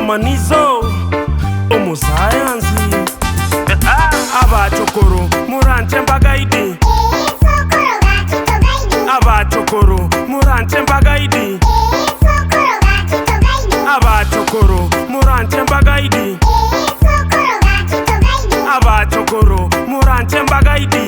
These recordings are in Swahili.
Manizo umusayansi abachokoro muranche mbagaidi abachokoro muranche mbagaidi abachokoro muranche mbagaidi abachokoro muranche mbagaidi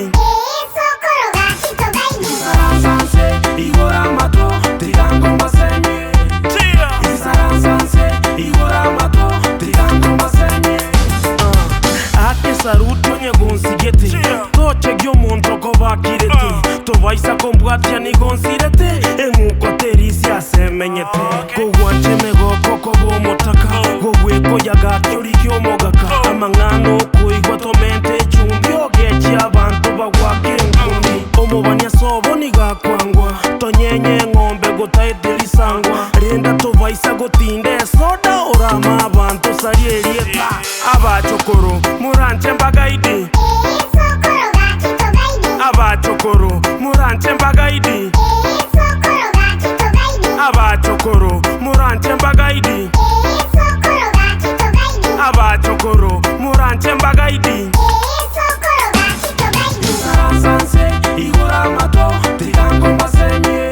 toche gyomuntu kobakirete tobaisa kombwatya nigonsirete emuko terisi asemenyete kogwache megoko kobomotaka gogwekoyaga kyori kyomogaka amang'ano koigwa tomente echumbi ogechi abantu bagwake enkumi omubania sobo nigakwangwa tonyenye eng'ombe gotaeterisangwa renda tobaisa gotinde esoda orama abantu sarierieta abachokoro muranche mbagaidi abachokoro muranche mbagaidi abachokoro muranche mbagaidi abachokoro muranche mbagaidi isaransanse igora mato tigango mbasenye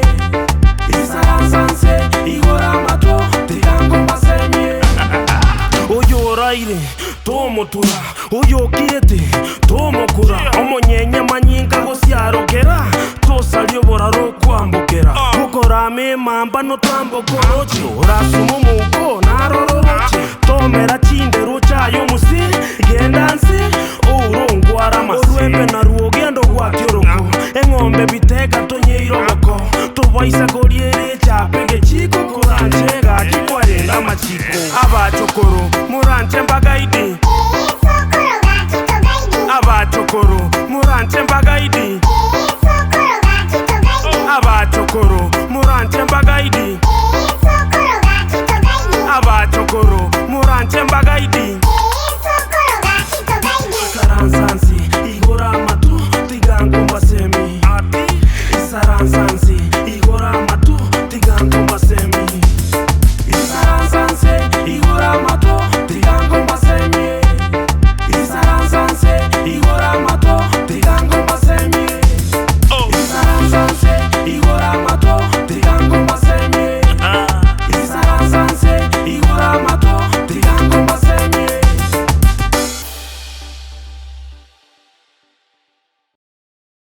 isaransanse igora mato tigango mbasenye oyoraire tomotura oyokirete tomokura omonyenye manyinga gosiarogera tosaliobora rokwambokera gukorame mamba notambokoroche orasuma omuko narororoche tomera chindero chayo musi gendansi ourongwarama orwembe naruo gendo gwakioroko eng'ombe biteka tonyeiroboko tobaisa gorie